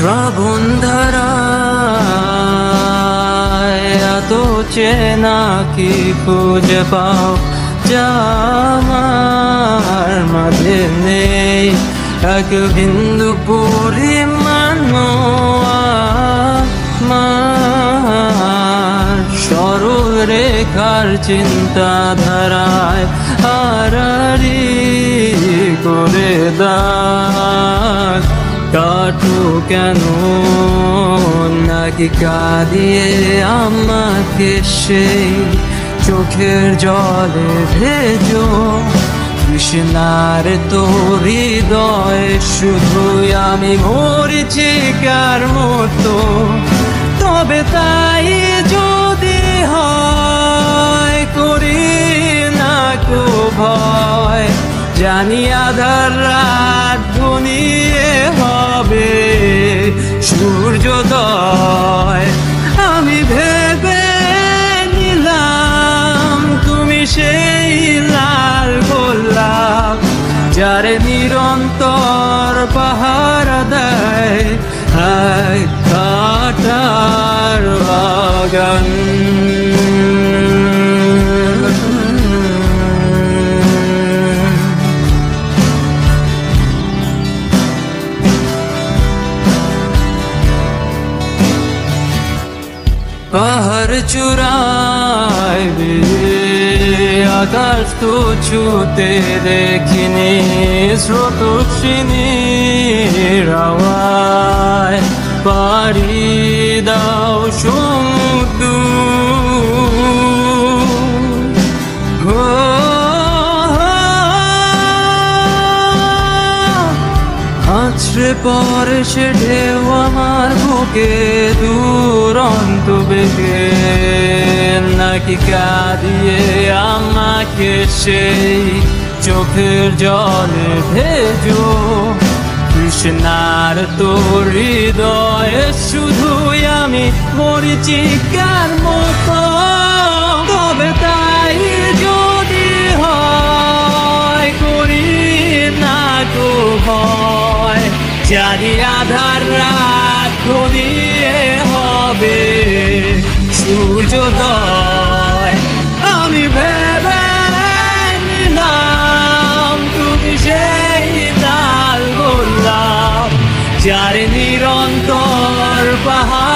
শ্রাবণ ধারায় এত চেনা কি খুঁজে পাও যা আমার মাঝে নেই, এক বিন্দু পরিমাণ আমার সরল রেখার চিন্তাধারায় আড়াআড়ি করে দাগ কাটু কেন নাকি কাঁদিয়ে আমাকে সেই চোখের জলে ভেজো কৃষ্ণার তোর হৃদয় শুধুই আমি মরিচিকার মতো। তবে তাই যদি হয় করি না কো ভয়, জানি আধার রাত ঘনিয়ে হবে সূর্যোদয়। আমি ভেবে নিলাম তুমি সেই লাল গোলাপ যার নিরন্তর পাহারা দেয় এক কাঁটার বাগান। পাহাড় চূড়ায় আকাশ তো ছুতে দেখিনি, স্রোতস্বিনীর আওয়াজ পাড়ি দাও সমুদ্র। আছড়ে পড়ে সে ঢেউ আমার বুকে দুরন্ত বেগে, নাকি কাঁদিয়ে আমাকে সেই চোখের জলে ভেজো কৃষ্ণার তোর হৃদয়ে শুধুই আমি মরিচিকার মতো। তবে তাই যদি হয় করি না তো ভয়, জানি আধার রাত ঘনিয়ে হবে সূর্যোদয়। আমি ভেবে নিলাম তুমি সেই লাল গোলাপ যার নিরন্তর পাহাড়